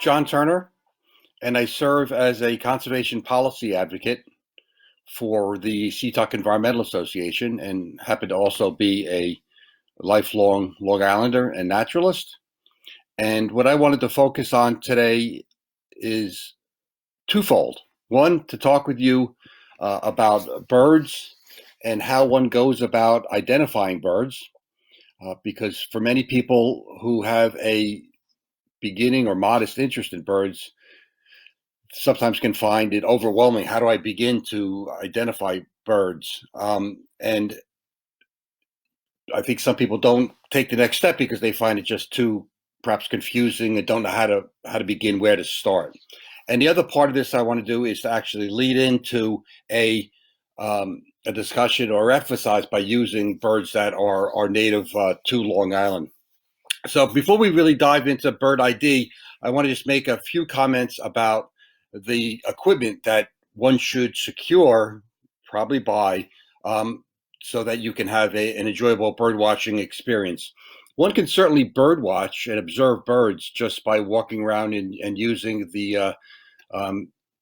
John Turner, and I serve as a conservation policy advocate for the Seatuck Environmental Association and happen to also be a lifelong Long Islander and naturalist. And what I wanted to focus on today is twofold. One, to talk with you about birds and how one goes about identifying birds, because for many people who have a beginning or modest interest in birds, sometimes can find it overwhelming. How do I begin to identify birds? And I think some people don't take the next step because they find it just too perhaps confusing and don't know how to begin, where to start. And the other part of this I want to do is to actually lead into a discussion or emphasize by using birds that are native to Long Island. So before we really dive into bird ID, I want to just make a few comments about the equipment that one should secure, probably buy, so that you can have an enjoyable bird watching experience. One can certainly bird watch and observe birds just by walking around and using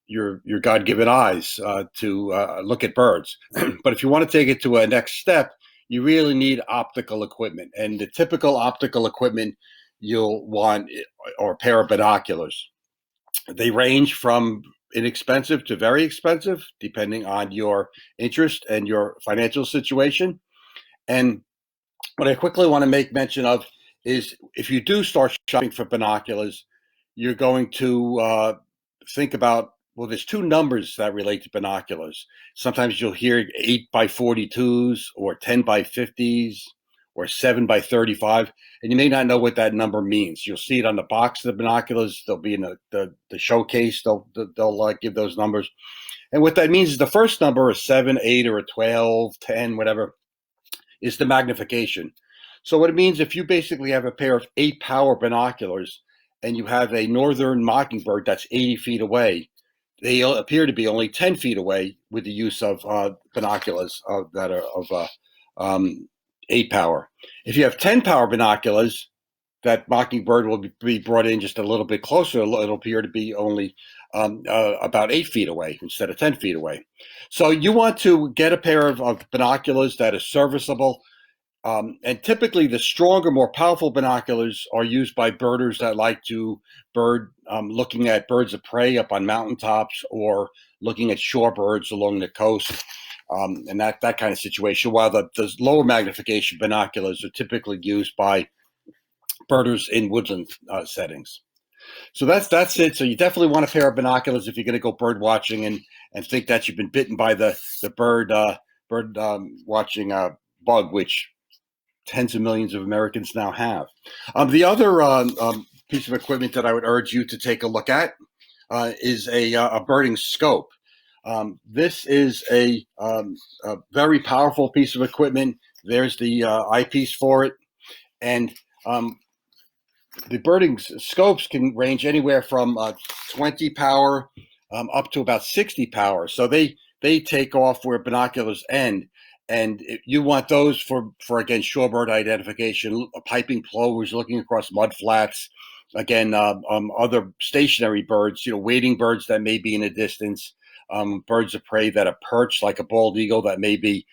your God-given eyes to look at birds. But if you want to take it to a next step, you really need optical equipment. And the typical optical equipment you'll want are a pair of binoculars. They range from inexpensive to very expensive, depending on your interest and your financial situation. And what I quickly want to make mention of is if you do start shopping for binoculars, you're going to think about, well, there's two numbers that relate to binoculars. Sometimes you'll hear 8 by 42s or 10 by 50s or 7 by 35, and you may not know what that number means. You'll see it on the box of the binoculars. They'll be in the showcase. They'll give those numbers. And what that means is the first number, a 7, 8, or a 12, 10, whatever, is the magnification. So what it means, if you basically have a pair of 8-power binoculars and you have a northern mockingbird that's 80 feet away, they appear to be only 10 feet away with the use of binoculars that are of 8-power. If you have 10-power binoculars, that mockingbird will be brought in just a little bit closer. It'll appear to be only about 8 feet away instead of 10 feet away. So you want to get a pair of binoculars that is serviceable. And typically the stronger, more powerful binoculars are used by birders that like to bird looking at birds of prey up on mountaintops or looking at shorebirds along the coast, and that kind of situation, while the lower magnification binoculars are typically used by birders in woodland settings. So that's it. So you definitely want a pair of binoculars if you're going to go bird watching and think that you've been bitten by the bird watching bug, which tens of millions of Americans now have. The other piece of equipment that I would urge you to take a look at is a birding scope. This is a very powerful piece of equipment. There's the eyepiece for it. And the birding scopes can range anywhere from 20 power up to about 60 power. So they take off where binoculars end. And you want those for again, shorebird identification, piping plovers looking across mud flats, again, other stationary birds, wading birds that may be in a distance, birds of prey that are perched like a bald eagle that may be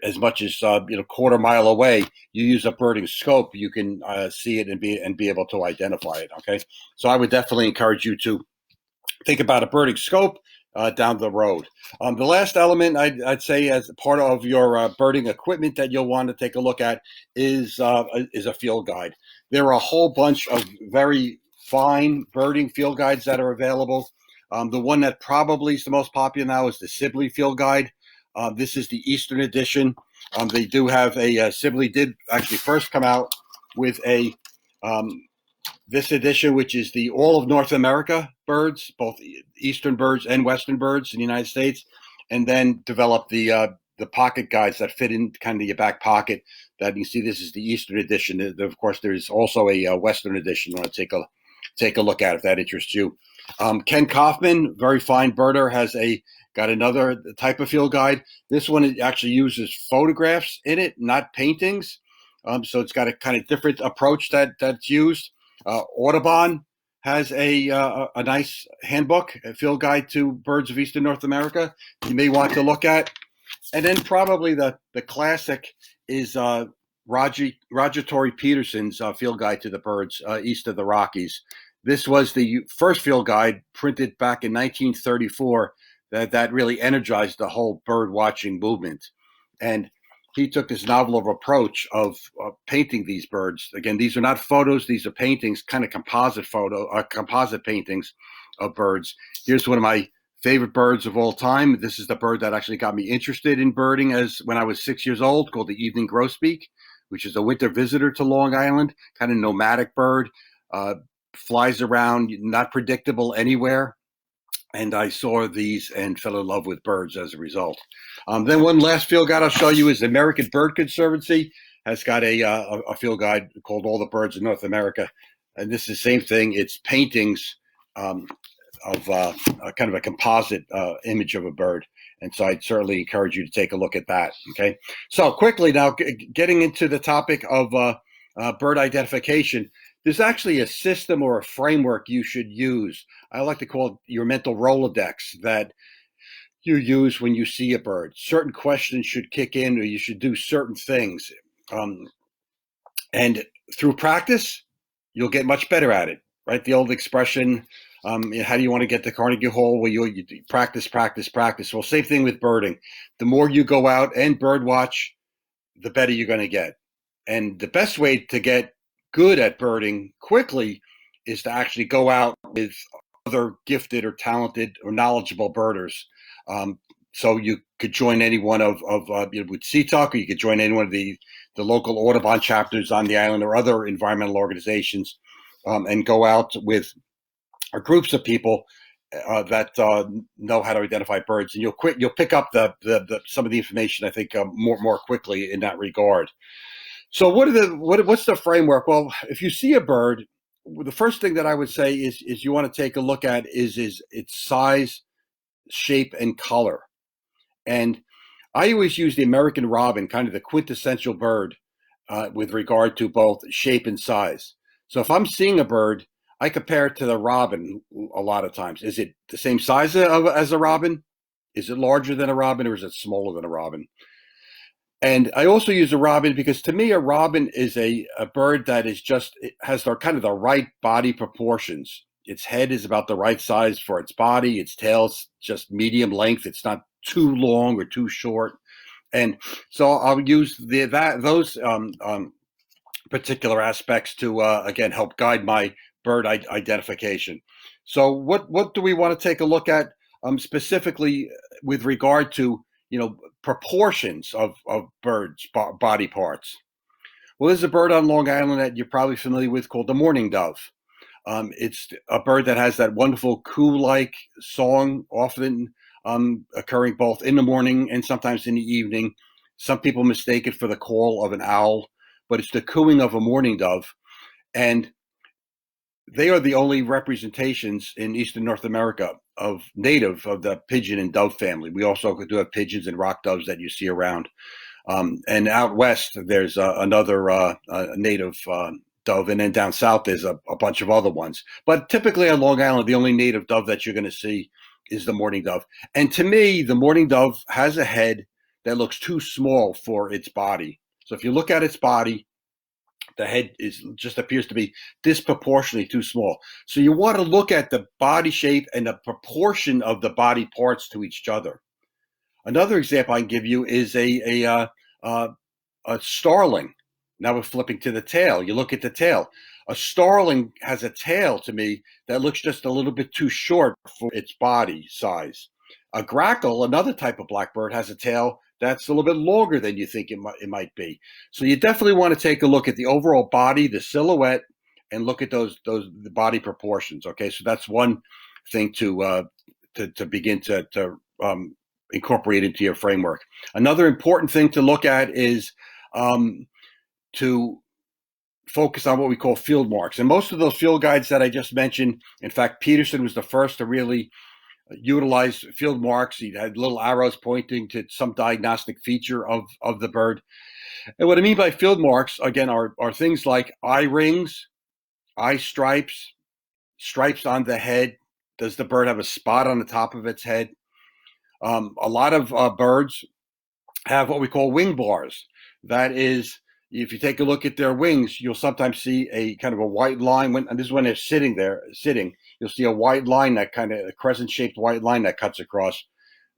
as much as quarter mile away. You use a birding scope, you can see it and be able to identify it. Okay, so I would definitely encourage you to think about a birding scope down the road. The last element I'd say as part of your birding equipment that you'll want to take a look at is a field guide. There are a whole bunch of very fine birding field guides that are available. The one that probably is the most popular now is the Sibley Field Guide. This is the Eastern edition. They do have Sibley did actually first come out with this edition, which is the all of North America birds, both eastern birds and western birds in the United States, and then developed the pocket guides that fit in kind of your back pocket. That you see, this is the Eastern edition. Of course, there's also a Western edition. You want to take a look at if that interests you. Ken Kaufman, very fine birder, has got another type of field guide. This one actually uses photographs in it, not paintings. So it's got a kind of different approach that's used. Audubon has a nice handbook, a field guide to birds of eastern North America you may want to look at. And then probably the classic is Roger Torrey Peterson's Field Guide to the Birds East of the Rockies. This was the first field guide printed back in 1934 that really energized the whole bird watching movement. And he took this novel approach of painting these birds. Again, these are not photos; these are paintings, kind of composite paintings of birds. Here's one of my favorite birds of all time. This is the bird that actually got me interested in birding as when I was 6 years old, called the evening grosbeak, which is a winter visitor to Long Island, kind of nomadic bird, flies around, not predictable anywhere. And I saw these and fell in love with birds as a result. Then one last field guide I'll show you is the American Bird Conservancy has got a field guide called All the Birds in North America. And this is the same thing. It's paintings of a kind of a composite image of a bird. And so I'd certainly encourage you to take a look at that. Okay. So quickly now, getting into the topic of bird identification, there's actually a system or a framework you should use. I like to call it your mental Rolodex that you use when you see a bird. Certain questions should kick in, or you should do certain things. And through practice, you'll get much better at it, right? The old expression, how do you want to get to Carnegie Hall? Well, you practice, practice, practice. Well, same thing with birding. The more you go out and bird watch, the better you're going to get. And the best way to get good at birding quickly is to actually go out with other gifted or talented or knowledgeable birders. So you could join any one of with CTUC, or you could join any one of the local Audubon chapters on the island or other environmental organizations, and go out with groups of people that know how to identify birds, and you'll pick up the some of the information, I think, more quickly in that regard. So what's the framework? Well, if you see a bird, the first thing that I would say is you want to take a look at is its size, shape, and color. And I always use the American robin, kind of the quintessential bird, with regard to both shape and size. So if I'm seeing a bird, I compare it to the robin a lot of times. Is it the same size as a robin? Is it larger than a robin, or is it smaller than a robin? And I also use a robin because, to me, a robin is a bird that is it has kind of the right body proportions. Its head is about the right size for its body. Its tail's just medium length. It's not too long or too short. And so I'll use those particular aspects to again help guide my bird identification. So what do we want to take a look at specifically with regard to proportions of birds' body parts? Well, there's a bird on Long Island that you're probably familiar with called the mourning dove. It's a bird that has that wonderful coo-like song, often occurring both in the morning and sometimes in the evening. Some people mistake it for the call of an owl, but it's the cooing of a mourning dove. And they are the only representations in eastern North America of the pigeon and dove family. We also do have pigeons and rock doves that you see around. And out west, there's another native dove, and then down south, there's a bunch of other ones. But typically on Long Island, the only native dove that you're going to see is the mourning dove. And to me, the mourning dove has a head that looks too small for its body. So if you look at its body, the head just appears to be disproportionately too small. So you want to look at the body shape and the proportion of the body parts to each other. Another example I can give you is a starling. Now we're flipping to the tail. You look at the tail. A starling has a tail, to me, that looks just a little bit too short for its body size. A grackle, another type of blackbird, has a tail that's a little bit longer than you think it might be. So you definitely want to take a look at the overall body, the silhouette, and look at the body proportions. Okay, so that's one thing to begin to incorporate into your framework. Another important thing to look at is to focus on what we call field marks. And most of those field guides that I just mentioned, in fact, Peterson was the first to really utilize field marks. He had little arrows pointing to some diagnostic feature of the bird. And what I mean by field marks, again, are things like eye rings, eye stripes, stripes on the head? Does the bird have a spot on the top of its head? A lot of birds have what we call wing bars. That is, if you take a look at their wings, you'll sometimes see a kind of a white line. And this is when they're sitting, you'll see a white line, that kind of a crescent-shaped white line that cuts across.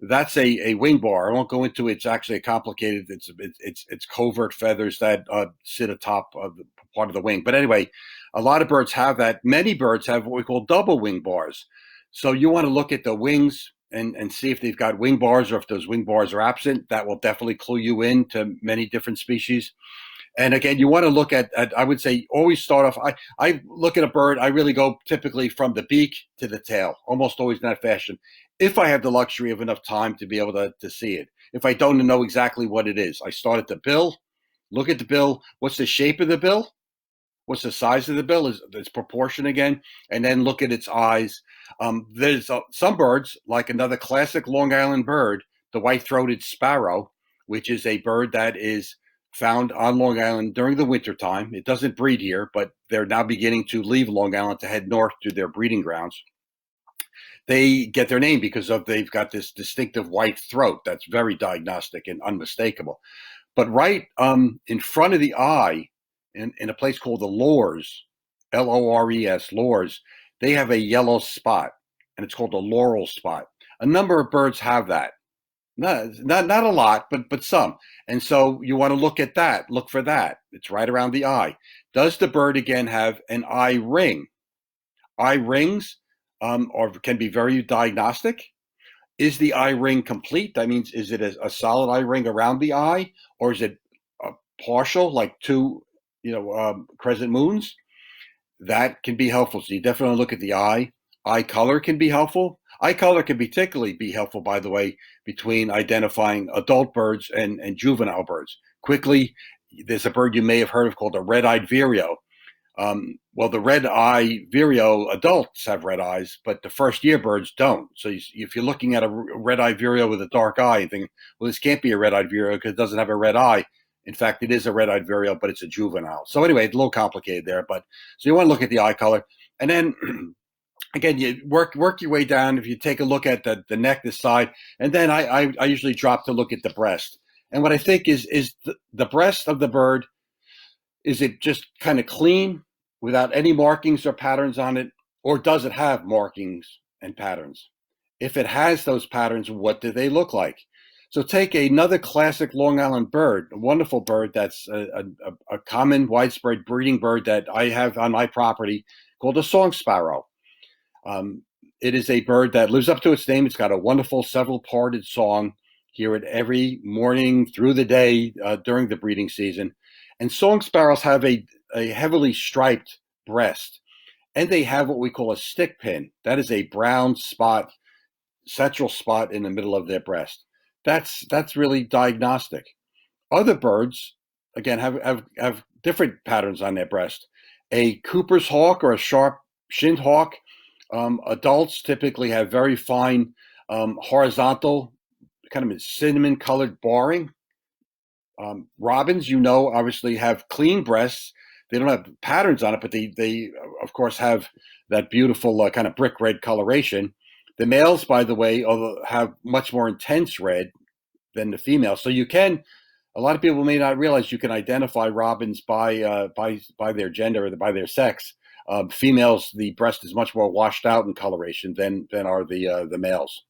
That's a wing bar. I won't go into it. It's actually a complicated. It's covert feathers that sit atop of the part of the wing. But anyway, a lot of birds have that. Many birds have what we call double wing bars. So you want to look at the wings and see if they've got wing bars or if those wing bars are absent. That will definitely clue you in to many different species. And again, you want to look at I would say always start off. I look at a bird. I really go typically from the beak to the tail, almost always in that fashion. If I have the luxury of enough time to be able to see it. If I don't know exactly what it is, I start at the bill, look at the bill. What's the shape of the bill? What's the size of the bill? Is its proportion again? And then look at its eyes. There's some birds, like another classic Long Island bird, the white-throated sparrow, which is a bird that is found on Long Island during the wintertime. It doesn't breed here, but they're now beginning to leave Long Island to head north to their breeding grounds. They get their name because they've got this distinctive white throat that's very diagnostic and unmistakable. But right in front of the eye, in a place called the lores, Lores, lores, they have a yellow spot, and it's called a laurel spot. A number of birds have that. Not a lot, but some. And so you want to look at that. Look for that. It's right around the eye. Does the bird again have an eye ring? Eye rings or can be very diagnostic. Is the eye ring complete? That means, is it a solid eye ring around the eye, or is it partial, like two, crescent moons? That can be helpful. So you definitely look at the eye. Eye color can be helpful. Eye color can particularly be helpful, by the way, between identifying adult birds and juvenile birds. Quickly, there's a bird you may have heard of called a red-eyed vireo. Well, the red-eye vireo adults have red eyes, but the first-year birds don't. So if you're looking at a red-eyed vireo with a dark eye, you think, well, this can't be a red-eyed vireo because it doesn't have a red eye. In fact, it is a red-eyed vireo, but it's a juvenile. So anyway, it's a little complicated there. But so you want to look at the eye color, and then again, you work your way down. If you take a look at the neck, the side, and then I usually drop to look at the breast. And what I think is the breast of the bird, is it just kind of clean without any markings or patterns on it, or does it have markings and patterns? If it has those patterns, what do they look like? So take another classic Long Island bird, a wonderful bird that's a common widespread breeding bird that I have on my property, called a song sparrow. It is a bird that lives up to its name. It's got a wonderful several-parted song. Hear it every morning through the day during the breeding season. And song sparrows have a heavily striped breast, and they have what we call a stick pin. That is a brown spot, central spot in the middle of their breast. That's really diagnostic. Other birds, again, have different patterns on their breast. A Cooper's hawk or a sharp-shinned hawk, adults typically have very fine horizontal, kind of cinnamon-colored barring. Robins, obviously have clean breasts. They don't have patterns on it, but they of course have that beautiful kind of brick red coloration. The males, by the way, have much more intense red than the females. So a lot of people may not realize you can identify robins by their gender or by their sex. Females, the breast is much more washed out in coloration than are the males.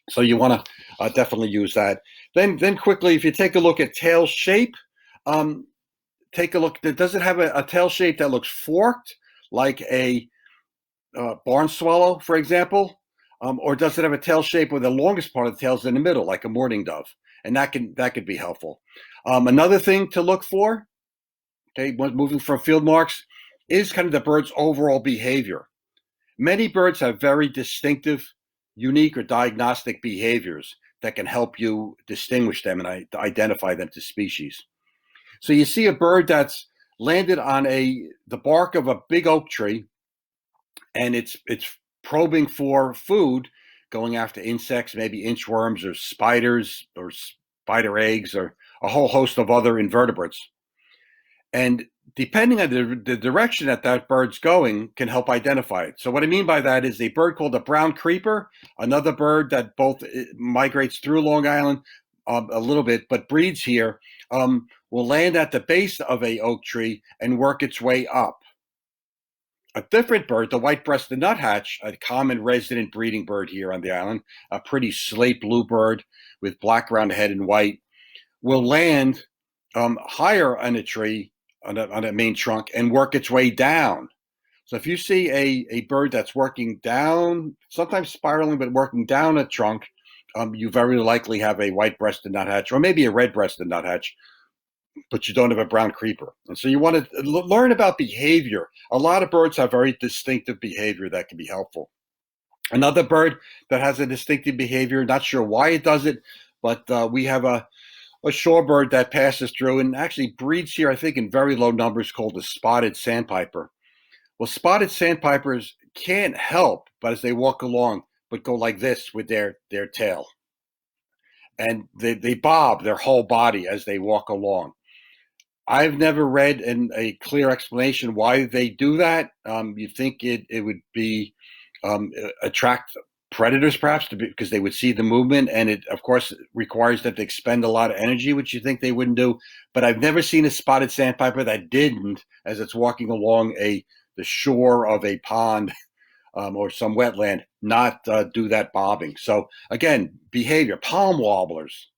So you want to definitely use that. Then quickly, if you take a look at tail shape, take a look. Does it have a tail shape that looks forked, like a barn swallow, for example? Or does it have a tail shape where the longest part of the tail is in the middle, like a mourning dove? And that could be helpful. Another thing to look for, okay, moving from field marks, is kind of the bird's overall behavior. Many birds have very distinctive, unique, or diagnostic behaviors that can help you distinguish them and identify them to species. So you see a bird that's landed on the bark of a big oak tree, and it's probing for food, going after insects, maybe inchworms or spiders or spider eggs or a whole host of other invertebrates. And depending on the direction that that bird's going can help identify it. So what I mean by that is a bird called a brown creeper, another bird that both migrates through Long Island a little bit, but breeds here, will land at the base of a oak tree and work its way up. A different bird, the white-breasted nuthatch, a common resident breeding bird here on the island, a pretty slate blue bird with black around the head and white, will land higher on a tree, on a main trunk, and work its way down. So if you see a bird that's working down, sometimes spiraling, but working down a trunk, you very likely have a white-breasted nuthatch or maybe a red-breasted nuthatch, but you don't have a brown creeper. And so you want to learn about behavior. A lot of birds have very distinctive behavior that can be helpful. Another bird that has a distinctive behavior, not sure why it does it, but we have a shorebird that passes through and actually breeds here, I think, in very low numbers, called the spotted sandpiper. Well, spotted sandpipers can't help but as they walk along, but go like this with their tail. And they bob their whole body as they walk along. I've never read a clear explanation why they do that. You think it would be attract predators, perhaps, because they would see the movement, and it, of course, requires that they expend a lot of energy, which you think they wouldn't do. But I've never seen a spotted sandpiper that didn't, as it's walking along the shore of a pond or some wetland, not do that bobbing. So again, behavior. Palm warblers,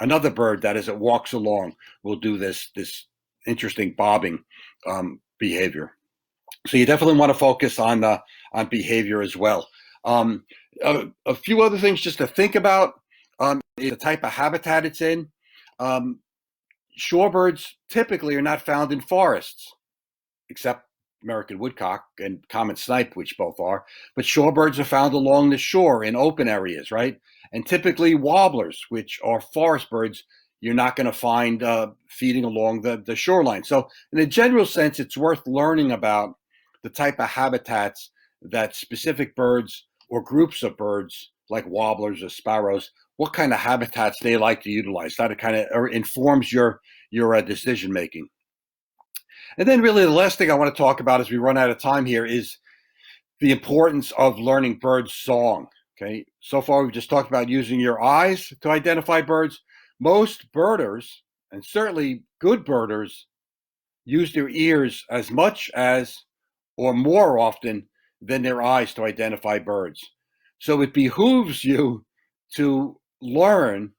another bird that as it walks along will do this interesting bobbing behavior. So you definitely want to focus on behavior as well. A few other things just to think about is the type of habitat it's in. Shorebirds typically are not found in forests, except American woodcock and common snipe, which both are. But shorebirds are found along the shore in open areas, right? And typically warblers, which are forest birds, you're not going to find feeding along the shoreline. So in a general sense, it's worth learning about the type of habitats that specific birds or groups of birds, like warblers or sparrows, what kind of habitats they like to utilize. That kind of informs your decision making. And then really the last thing I want to talk about as we run out of time here is the importance of learning birds' song. Okay, so far we've just talked about using your eyes to identify birds. Most birders, and certainly good birders, use their ears as much as or more often than their eyes to identify birds. So it behooves you to learn,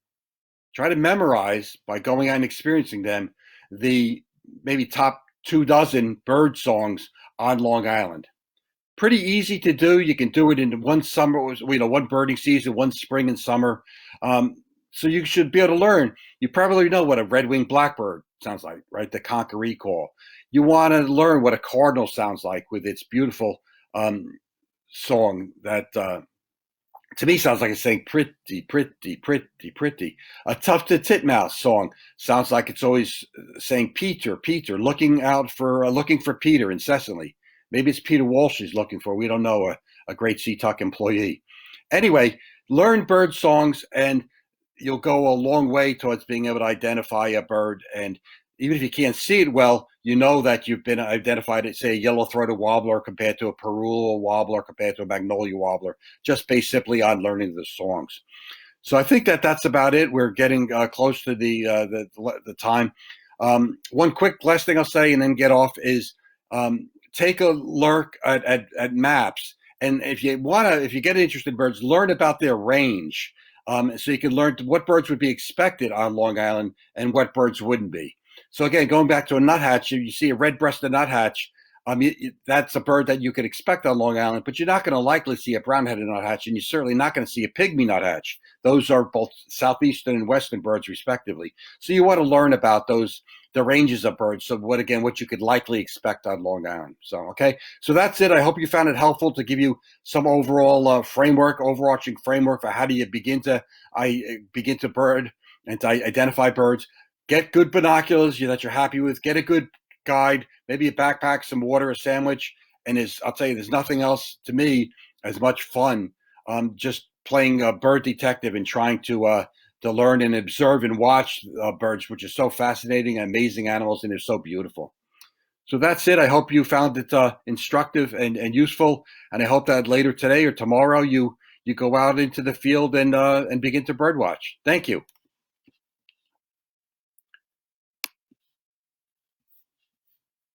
try to memorize by going out and experiencing them, the maybe top 24 bird songs on Long Island. Pretty easy to do. You can do it in one summer, one birding season, one spring and summer. So you should be able to learn. You probably know what a red-winged blackbird sounds like, right? The conqueree call. You want to learn what a cardinal sounds like with its beautiful song that to me sounds like it's saying pretty, pretty, pretty, pretty. A tufted titmouse song sounds like it's always saying Peter, Peter, looking for Peter incessantly. Maybe it's Peter Walsh he's looking for. We don't know, a great SeaTuck employee. Anyway, learn bird songs and you'll go a long way towards being able to identify a bird. And even if you can't see it well, you know that you've been identified as, say, a yellow-throated warbler compared to a parula warbler compared to a magnolia warbler, just based simply on learning the songs. So I think that's about it. We're getting close to the time. One quick last thing I'll say and then get off is take a look at maps. And if you get interested in birds, learn about their range. So you can learn what birds would be expected on Long Island and what birds wouldn't be. So again, going back to a nuthatch, you see a red-breasted nuthatch, that's a bird that you could expect on Long Island, but you're not going to likely see a brown-headed nuthatch, and you're certainly not going to see a pygmy nuthatch. Those are both southeastern and western birds, respectively. So you want to learn about the ranges of birds. So what you could likely expect on Long Island. So, okay. So that's it. I hope you found it helpful to give you some overall overarching framework for how do you begin to bird and to identify birds. Get good binoculars that you're happy with. Get a good guide, maybe a backpack, some water, a sandwich. And I'll tell you, there's nothing else to me as much fun just playing a bird detective and trying to learn and observe and watch birds, which is so fascinating, amazing animals, and they're so beautiful. So that's it. I hope you found it instructive and useful, and I hope that later today or tomorrow you go out into the field and begin to birdwatch. Thank you.